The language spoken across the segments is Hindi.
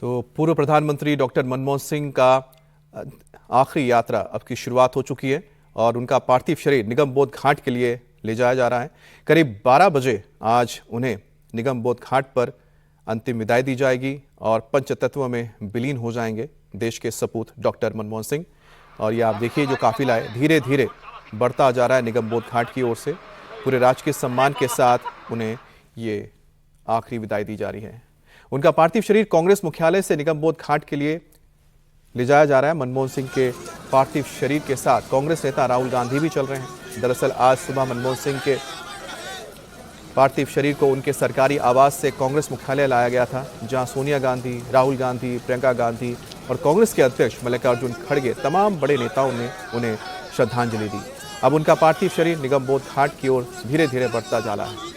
तो पूर्व प्रधानमंत्री डॉक्टर मनमोहन सिंह का आखिरी यात्रा अब की शुरुआत हो चुकी है और उनका पार्थिव शरीर निगमबोध घाट के लिए ले जाया जा रहा है। करीब 12 बजे आज उन्हें निगमबोध घाट पर अंतिम विदाई दी जाएगी और पंचतत्व में विलीन हो जाएंगे देश के सपूत डॉक्टर मनमोहन सिंह। और ये आप देखिए जो काफिला है धीरे धीरे बढ़ता जा रहा है निगमबोध घाट की ओर से। पूरे राजकीय सम्मान के साथ उन्हें ये आखिरी विदाई दी जा रही है। उनका पार्थिव शरीर कांग्रेस मुख्यालय से निगमबोध घाट के लिए ले जाया जा रहा है। मनमोहन सिंह के पार्थिव शरीर के साथ कांग्रेस नेता राहुल गांधी भी चल रहे हैं। दरअसल आज सुबह मनमोहन सिंह के पार्थिव शरीर को उनके सरकारी आवास से कांग्रेस मुख्यालय लाया गया था, जहां सोनिया गांधी, राहुल गांधी, प्रियंका गांधी और कांग्रेस के अध्यक्ष मल्लिकार्जुन खड़गे तमाम बड़े नेताओं ने उन्हें श्रद्धांजलि दी। अब उनका पार्थिव शरीर निगमबोध घाट की ओर धीरे धीरे बढ़ता जा रहा है।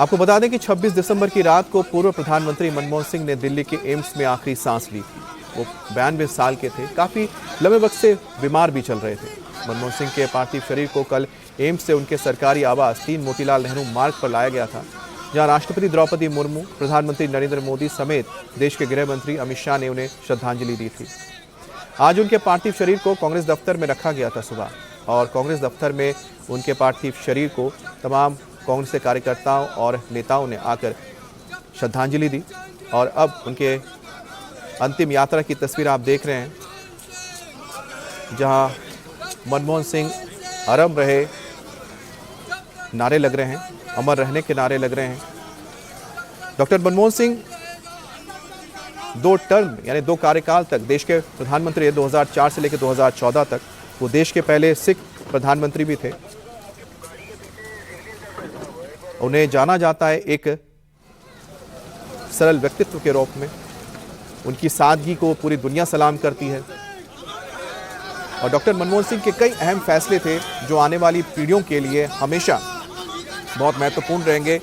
आपको बता दें कि 26 दिसंबर की रात को पूर्व प्रधानमंत्री मनमोहन सिंह ने दिल्ली के एम्स में आखिरी सांस ली थी। वो 92 साल के थे, काफी लंबे वक्त से बीमार भी चल रहे थे। मनमोहन सिंह के पार्थिव शरीर को कल एम्स से उनके सरकारी आवास 3 मोतीलाल नेहरू मार्ग पर लाया गया था, जहां राष्ट्रपति द्रौपदी मुर्मू, प्रधानमंत्री नरेंद्र मोदी समेत देश के गृह मंत्री अमित शाह ने उन्हें श्रद्धांजलि दी थी। आज उनके पार्थिव शरीर को कांग्रेस दफ्तर में रखा गया था सुबह, और कांग्रेस दफ्तर में उनके पार्थिव शरीर को तमाम कांग्रेस के कार्यकर्ताओं और नेताओं ने आकर श्रद्धांजलि दी। और अब उनके अंतिम यात्रा की तस्वीर आप देख रहे हैं, जहां मनमोहन सिंह अरम रहे नारे लग रहे हैं, अमर रहने के नारे लग रहे हैं। डॉक्टर मनमोहन सिंह 2 टर्म यानी 2 कार्यकाल तक देश के प्रधानमंत्री 2004 से लेकर 2014 तक। वो देश के पहले सिख प्रधानमंत्री भी थे। उन्हें जाना जाता है एक सरल व्यक्तित्व के रूप में। उनकी सादगी को पूरी दुनिया सलाम करती है। और डॉक्टर मनमोहन सिंह के कई अहम फैसले थे जो आने वाली पीढ़ियों के लिए हमेशा बहुत महत्वपूर्ण रहेंगे।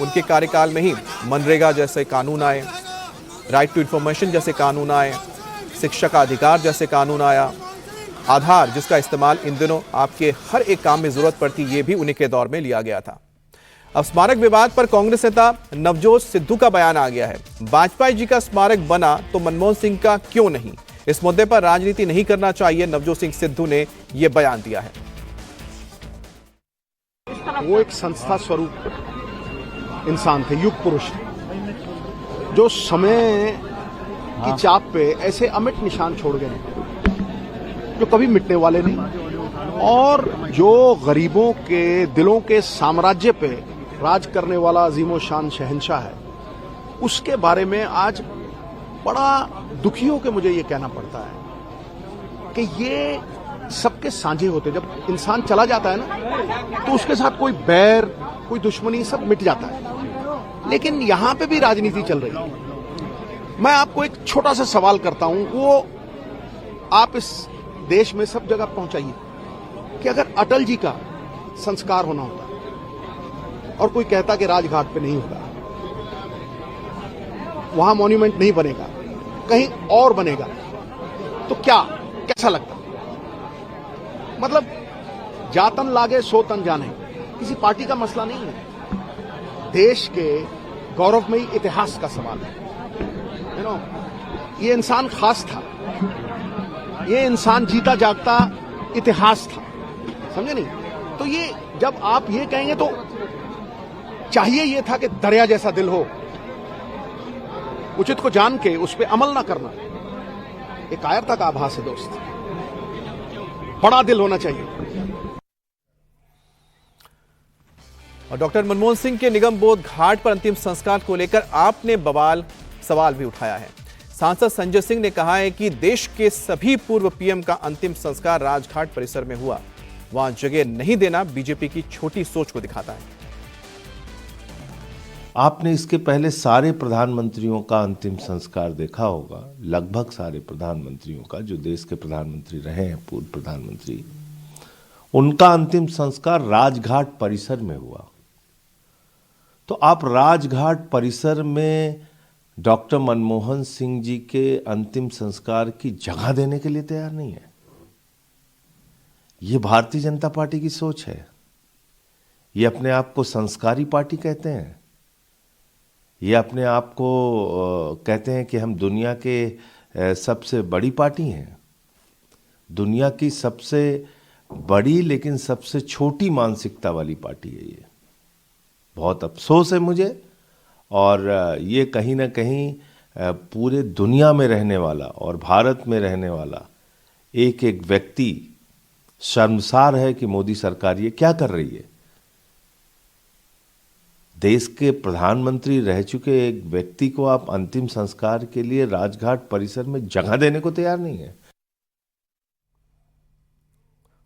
उनके कार्यकाल में ही मनरेगा जैसे कानून आए, राइट टू इंफॉर्मेशन जैसे कानून आए, शिक्षा का अधिकार जैसे कानून आया, आधार जिसका इस्तेमाल इन दिनों आपके हर एक काम में जरूरत पड़ती, ये भी उन्हीं के दौर में लिया गया था। अब स्मारक विवाद पर कांग्रेस नेता नवजोत सिद्धू का बयान आ गया है। वाजपेयी जी का स्मारक बना तो मनमोहन सिंह का क्यों नहीं? इस मुद्दे पर राजनीति नहीं करना चाहिए, नवजोत सिंह सिद्धू ने यह बयान दिया है। वो एक संस्था स्वरूप इंसान थे, युग पुरुष थे, जो समय की चाप पे ऐसे अमिट निशान छोड़ गए जो कभी मिटने वाले नहीं, और जो गरीबों के दिलों के साम्राज्य पे राज करने वाला अजीमो शान शहंशाह है, उसके बारे में आज बड़ा दुखी होकर मुझे ये कहना पड़ता है कि ये सबके साझे होते। जब इंसान चला जाता है ना, तो उसके साथ कोई बैर, कोई दुश्मनी, सब मिट जाता है। लेकिन यहां पे भी राजनीति चल रही है। मैं आपको एक छोटा सा सवाल करता हूं, वो आप इस देश में सब जगह पहुंचाइए कि अगर अटल जी का संस्कार होना होता और कोई कहता कि राजघाट पे नहीं होगा, वहां मॉन्यूमेंट नहीं बनेगा, कहीं और बनेगा, तो कैसा लगता? मतलब जातन लागे सो तन जाने, किसी पार्टी का मसला नहीं है, देश के गौरवमयी इतिहास का सवाल है। ये इंसान खास था, ये इंसान जीता जागता इतिहास था, समझे नहीं? तो ये जब आप ये कहेंगे तो चाहिए ये था कि दरिया जैसा दिल हो, उचित को जान के उस पर अमल ना करना। एक कायरता का आभास है दोस्त, बड़ा दिल होना चाहिए। और डॉक्टर मनमोहन सिंह के निगमबोध घाट पर अंतिम संस्कार को लेकर आपने सवाल भी उठाया है। सांसद संजय सिंह ने कहा है कि देश के सभी पूर्व पीएम का अंतिम संस्कार राजघाट परिसर में हुआ, वहां जगह नहीं देना बीजेपी की छोटी सोच को दिखाता है। आपने इसके पहले सारे प्रधानमंत्रियों का अंतिम संस्कार देखा होगा, लगभग सारे प्रधानमंत्रियों का, जो देश के प्रधानमंत्री रहे हैं, पूर्व प्रधानमंत्री, उनका अंतिम संस्कार राजघाट परिसर में हुआ। तो आप राजघाट परिसर में डॉक्टर मनमोहन सिंह जी के अंतिम संस्कार की जगह देने के लिए तैयार नहीं है। ये भारतीय जनता पार्टी की सोच है। ये अपने आप को संस्कारी पार्टी कहते हैं। ये अपने आप को कहते हैं कि हम दुनिया के सबसे बड़ी पार्टी हैं। दुनिया की सबसे बड़ी लेकिन सबसे छोटी मानसिकता वाली पार्टी है ये। बहुत अफसोस है मुझे, और ये कहीं ना कहीं पूरे दुनिया में रहने वाला और भारत में रहने वाला एक एक व्यक्ति शर्मसार है कि मोदी सरकार ये क्या कर रही है। देश के प्रधानमंत्री रह चुके एक व्यक्ति को आप अंतिम संस्कार के लिए राजघाट परिसर में जगह देने को तैयार नहीं है।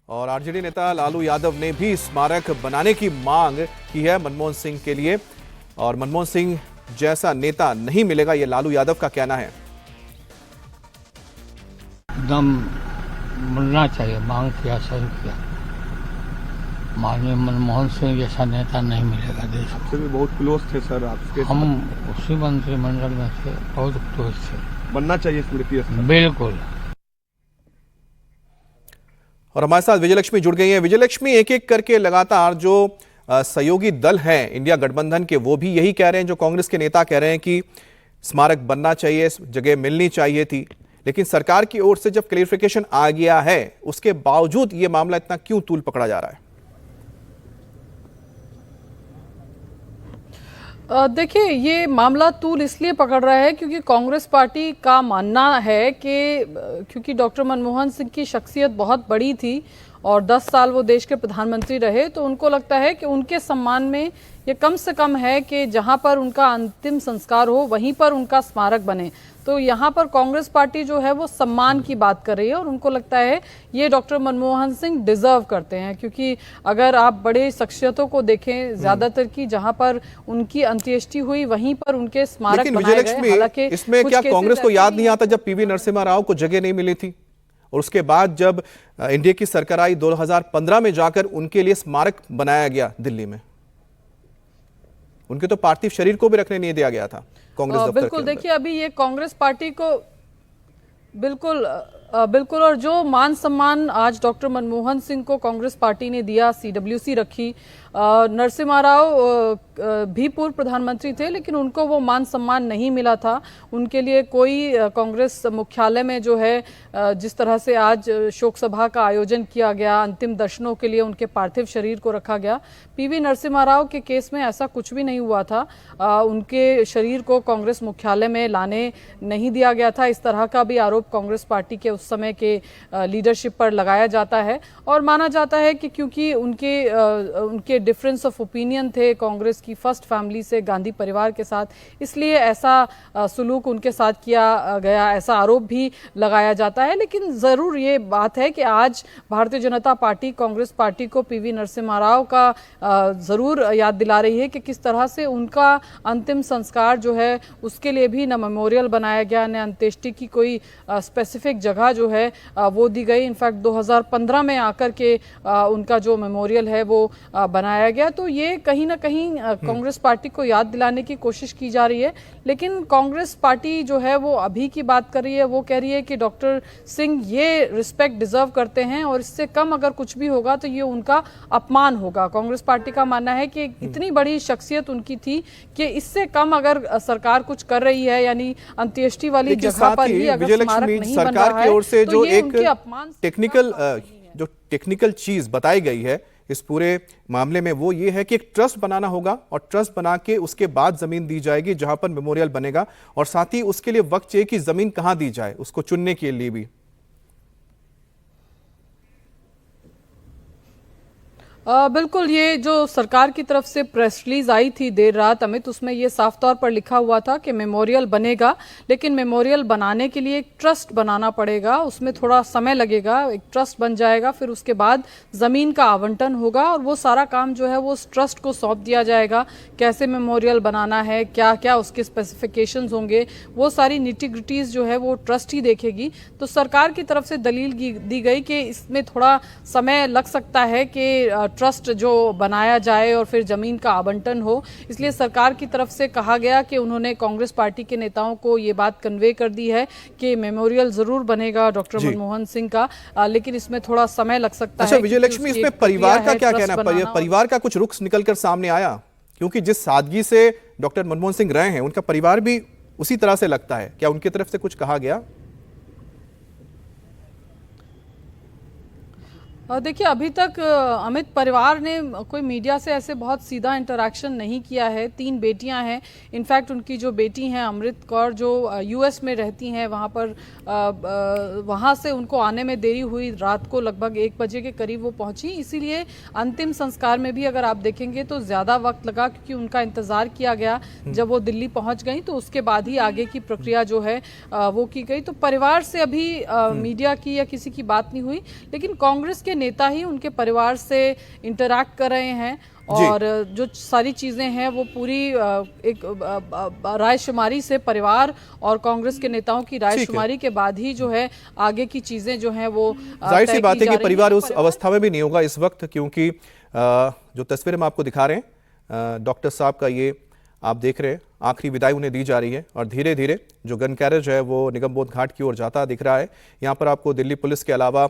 और आरजेडी नेता लालू यादव ने भी स्मारक बनाने की मांग की है मनमोहन सिंह के लिए, और मनमोहन सिंह जैसा नेता नहीं मिलेगा, ये लालू यादव का कहना है। दम मिलना चाहिए, मांग किया, सही किया। माननीय मनमोहन सिंह जैसा नेता नहीं मिलेगा देश को। आपसे भी बहुत क्लोज थे सर, आपके हम उसी मंत्रिमंडल में थे, बहुत क्लोज थे। बनना चाहिए स्मृति स्थल। बिल्कुल। और हमारे साथ विजयलक्ष्मी जुड़ गई हैं। विजयलक्ष्मी, एक एक करके लगातार जो सहयोगी दल हैं इंडिया गठबंधन के, वो भी यही कह रहे हैं, जो कांग्रेस के नेता कह रहे हैं कि स्मारक बनना चाहिए, जगह मिलनी चाहिए थी, लेकिन सरकार की ओर से जब क्लैरिफिकेशन आ गया है उसके बावजूद ये मामला इतना क्यों तूल पकड़ा जा रहा है? देखिए, ये मामला तूल इसलिए पकड़ रहा है क्योंकि कांग्रेस पार्टी का मानना है कि क्योंकि डॉक्टर मनमोहन सिंह की शख्सियत बहुत बड़ी थी और 10 साल वो देश के प्रधानमंत्री रहे, तो उनको लगता है कि उनके सम्मान में ये कम से कम है कि जहां पर उनका अंतिम संस्कार हो वहीं पर उनका स्मारक बने। तो यहाँ पर कांग्रेस पार्टी जो है वो सम्मान की बात कर रही है और उनको लगता है ये डॉक्टर मनमोहन सिंह डिजर्व करते हैं, क्योंकि अगर आप बड़े शख्सियतों को देखें, ज्यादातर की जहाँ पर उनकी अंत्येष्टि हुई वहीं पर उनके स्मारक बनाए गए। हालांकि इसमें क्या कांग्रेस को याद नहीं आता जब पीवी नरसिम्हा राव को जगह नहीं मिली थी, और उसके बाद जब इंडिया की सरकार आई 2015 में जाकर उनके लिए स्मारक बनाया गया दिल्ली में, उनके तो पार्थिव शरीर को भी रखने नहीं दिया गया था कांग्रेस दफ्तर के अंदर। बिल्कुल, देखिए अभी ये कांग्रेस पार्टी को बिल्कुल और जो मान सम्मान आज डॉक्टर मनमोहन सिंह को कांग्रेस पार्टी ने दिया, सीडब्ल्यूसी रखी, नरसिम्हा राव भी पूर्व प्रधानमंत्री थे लेकिन उनको वो मान सम्मान नहीं मिला था। उनके लिए कोई कांग्रेस मुख्यालय में जो है जिस तरह से आज शोक सभा का आयोजन किया गया, अंतिम दर्शनों के लिए उनके पार्थिव शरीर को रखा गया, पीवी नरसिम्हा राव के केस में ऐसा कुछ भी नहीं हुआ था। उनके शरीर को कांग्रेस मुख्यालय में लाने नहीं दिया गया था। इस तरह का भी आरोप कांग्रेस पार्टी के उस समय के लीडरशिप पर लगाया जाता है और माना जाता है कि क्योंकि उनके डिफरेंस ऑफ ओपिनियन थे कांग्रेस की फर्स्ट फैमिली से, गांधी परिवार के साथ, इसलिए ऐसा सुलूक उनके साथ किया गया, ऐसा आरोप भी लगाया जाता है। लेकिन जरूर ये बात है कि आज भारतीय जनता पार्टी कांग्रेस पार्टी को पीवी नरसिम्हा राव का जरूर याद दिला रही है कि किस तरह से उनका अंतिम संस्कार जो है उसके लिए भी न मेमोरियल बनाया गया, न अंत्येष्टि की कोई स्पेसिफिक जगह जो है वो दी गई। इनफैक्ट 2015 में आकर के उनका जो मेमोरियल है वो बनाया गया। तो ये कहीं ना कहीं कांग्रेस पार्टी को याद दिलाने की कोशिश की जा रही है। लेकिन कांग्रेस पार्टी जो है वो अभी की बात कर रही है, वो कह रही है कि डॉक्टर सिंह ये रिस्पेक्ट डिजर्व करते हैं और इससे कम अगर कुछ भी होगा तो ये उनका अपमान होगा। कांग्रेस पार्टी का मानना है कि इतनी बड़ी शख्सियत उनकी थी कि इससे कम अगर सरकार कुछ कर रही है, यानी अंत्येष्टि वाली जगह पर ही अगर स्मारक नहीं बन रहा है, ओर से जो एक टेक्निकल चीज बताई गई है इस पूरे मामले में, वो ये है कि एक ट्रस्ट बनाना होगा और ट्रस्ट बना के उसके बाद जमीन दी जाएगी जहां पर मेमोरियल बनेगा, और साथ ही उसके लिए वक्त चाहिए कि जमीन कहां दी जाए उसको चुनने के लिए भी। बिल्कुल, ये जो सरकार की तरफ से प्रेस रिलीज आई थी देर रात अमित, उसमें ये साफ तौर पर लिखा हुआ था कि मेमोरियल बनेगा, लेकिन मेमोरियल बनाने के लिए एक ट्रस्ट बनाना पड़ेगा, उसमें थोड़ा समय लगेगा, एक ट्रस्ट बन जाएगा, फिर उसके बाद जमीन का आवंटन होगा और वो सारा काम जो है वो उस ट्रस्ट को सौंप दिया जाएगा। कैसे मेमोरियल बनाना है, क्या क्या उसके स्पेसिफिकेशंस होंगे, वो सारी निटी-ग्रिटीज जो है वो ट्रस्ट ही देखेगी। तो सरकार की तरफ से दलील दी गई कि इसमें थोड़ा समय लग सकता है कि ट्रस्ट जो बनाया जाए और फिर जमीन का आवंटन हो, इसलिए सरकार की तरफ से कहा गया कि उन्होंने कांग्रेस पार्टी के नेताओं को ये बात कन्वे कर दी है कि मेमोरियल जरूर बनेगा डॉक्टर मनमोहन सिंह का, लेकिन इसमें थोड़ा समय लग सकता है। विजयलक्ष्मी, इसमें परिवार का क्या कहना है? परिवार का कुछ रुख निकलकर सामने आया, क्योंकि जिस सादगी से डॉक्टर मनमोहन सिंह रहे हैं, उनका परिवार भी उसी तरह से लगता है। क्या उनकी तरफ से कुछ कहा गया? देखिए, अभी तक अमित परिवार ने कोई मीडिया से ऐसे बहुत सीधा इंटरैक्शन नहीं किया है। 3 बेटियां हैं। इनफैक्ट उनकी जो बेटी हैं अमृत कौर, जो यूएस में रहती हैं, वहां पर वहां से उनको आने में देरी हुई। रात को लगभग 1 बजे के करीब वो पहुंची, इसीलिए अंतिम संस्कार में भी अगर आप देखेंगे तो ज़्यादा वक्त लगा, क्योंकि उनका इंतज़ार किया गया। जब वो दिल्ली पहुँच गई तो उसके बाद ही आगे की प्रक्रिया जो है वो की गई। तो परिवार से अभी मीडिया की या किसी की बात नहीं हुई, लेकिन कांग्रेस के नेता ही उनके परिवार से इंटरैक्ट कर रहे हैं और जो सारी चीजें हैं वो पूरी एक रायशुमारी से, परिवार और कांग्रेस के नेताओं की रायशुमारी के बाद ही जो है आगे की चीजें जो हैं वो जाहिर सी बात है कि परिवार उस अवस्था में भी नहीं होगा इस वक्त, क्योंकि जो तस्वीर हम आपको दिखा रहे हैं डॉक्टर साहब का, ये आप देख रहे हैं आखिरी विदाई उन्हें दी जा रही है और धीरे धीरे जो गन कैरेज है वो निगमबोध घाट की ओर जाता दिख रहा है। यहाँ पर आपको दिल्ली पुलिस के अलावा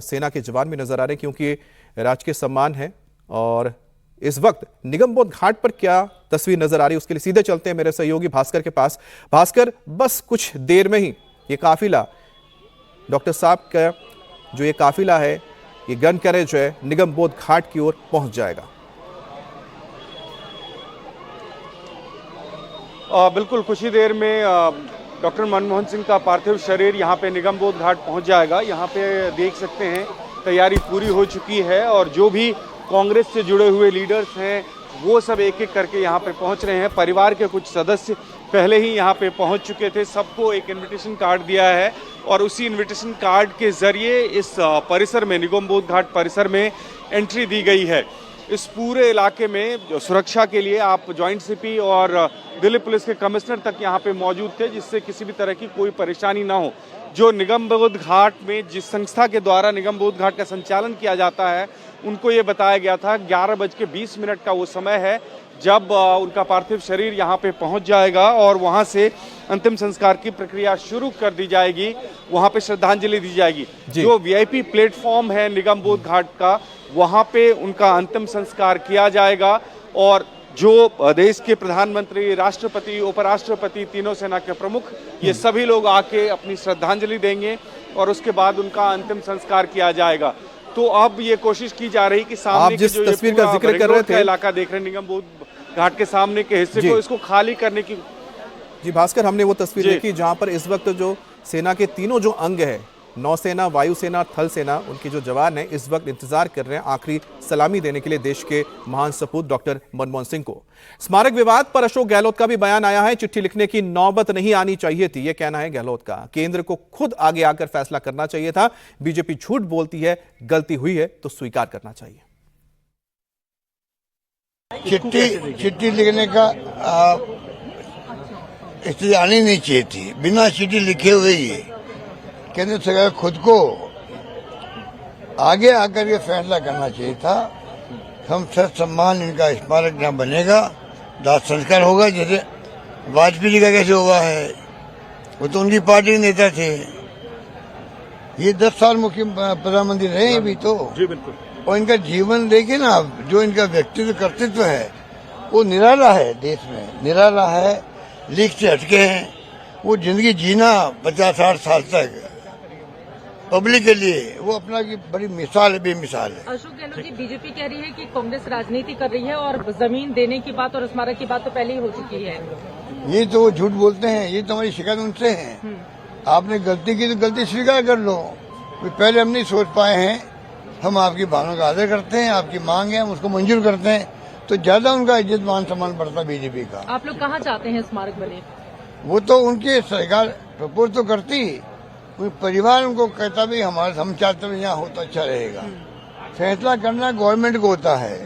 सेना के जवान भी नजर आ रहे हैं, क्योंकि राजकीय सम्मान है। और इस वक्त निगमबोध घाट पर क्या तस्वीर नजर आ रही है उसके लिए सीधे चलते हैं मेरे सहयोगी भास्कर के पास। भास्कर, बस कुछ देर में ही ये काफिला, डॉक्टर साहब का जो ये काफिला है, ये गन कैरेज है, निगमबोध घाट की ओर पहुंच जाएगा। बिल्कुल, कुछ ही देर में डॉक्टर मनमोहन सिंह का पार्थिव शरीर यहाँ पे निगमबोध घाट पहुँच जाएगा। यहाँ पे देख सकते हैं तैयारी पूरी हो चुकी है और जो भी कांग्रेस से जुड़े हुए लीडर्स हैं वो सब एक एक करके यहाँ पे पहुँच रहे हैं। परिवार के कुछ सदस्य पहले ही यहाँ पे पहुँच चुके थे, सबको एक इन्विटेशन कार्ड दिया है और उसी इन्विटेशन कार्ड के जरिए इस परिसर में, निगमबोध घाट परिसर में एंट्री दी गई है। इस पूरे इलाके में जो सुरक्षा के लिए आप जॉइंट सीपी और दिल्ली पुलिस के कमिश्नर तक यहाँ पे मौजूद थे, जिससे किसी भी तरह की कोई परेशानी ना हो। जो निगमबोध घाट में जिस संस्था के द्वारा निगमबोध घाट का संचालन किया जाता है, उनको ये बताया गया था 11:20 का वो समय है जब उनका पार्थिव शरीर यहाँ पे पहुँच जाएगा और वहाँ से अंतिम संस्कार की प्रक्रिया शुरू कर दी जाएगी, वहाँ पे श्रद्धांजलि दी जाएगी। जो वीआईपी प्लेटफॉर्म है निगमबोध घाट का, वहाँ पे उनका अंतिम संस्कार किया जाएगा और जो देश के प्रधानमंत्री, राष्ट्रपति, उपराष्ट्रपति, तीनों सेना के प्रमुख, ये सभी लोग आके अपनी श्रद्धांजलि देंगे और उसके बाद उनका अंतिम संस्कार किया जाएगा। तो अब ये कोशिश की जा रही कि सामने जिस तस्वीर का जिक्र कर रहे थे, इलाका देख रहे हैं निगमबोध घाट के सामने के हिस्से को, इसको खाली करने की। जी भास्कर, हमने वो तस्वीर देखी जहां पर इस वक्त जो सेना के तीनों जो अंग है, नौसेना, वायुसेना, थल सेना, उनके जो जवान हैं इस वक्त इंतजार कर रहे हैं आखिरी सलामी देने के लिए देश के महान सपूत डॉक्टर मनमोहन सिंह को। स्मारक विवाद पर अशोक गहलोत का भी बयान आया है। चिट्ठी लिखने की नौबत नहीं आनी चाहिए थी, यह कहना है गहलोत का। केंद्र को खुद आगे आकर फैसला करना चाहिए था। बीजेपी झूठ बोलती है, गलती हुई है तो स्वीकार करना चाहिए। चिट्ठी लिखने का स्थिति आनी नहीं चाहिए थी। बिना चिट्ठी लिखे हुए ही केंद्र सरकार खुद को आगे आकर ये फैसला करना चाहिए था। हम सच सम्मान इनका स्मारक यहाँ बनेगा, दाह संस्कार होगा, जैसे वाजपेयी जी का कैसे हुआ है, वो तो उनकी पार्टी के नेता थे। ये 10 साल मुख्य प्रधानमंत्री रहे अभी तो। जी बिल्कुल। और इनका जीवन देखिए ना, जो इनका व्यक्तित्व कर्तृत्व है वो निराला है, देश में निराला है, लीक से हटके हैं। वो जिंदगी जीना 50-60 साल तक पब्लिक के लिए, वो अपना की बड़ी मिसाल है, बेमिसाल है। अशोक गहलोत जी, बीजेपी कह रही है कि कांग्रेस राजनीति कर रही है और जमीन देने की बात और स्मारक की बात तो पहले ही हो चुकी है। ये तो वो झूठ बोलते हैं, ये तो हमारी शिकायत उनसे है। आपने गलती की तो गलती स्वीकार कर लो। पहले हम नहीं सोच पाए हैं, हम आपकी भावना का आदर करते हैं, आपकी मांग है हम उसको मंजूर करते हैं, तो ज्यादा उनका इज्जत मान सम्मान बढ़ता बीजेपी का। आप लोग कहाँ चाहते हैं स्मारक बने? वो तो उनके सरकार प्रपोज तो करती, परिवार उनको कहता भी हम चाहते हैं यहाँ हो तो अच्छा रहेगा। फैसला करना गवर्नमेंट को होता है।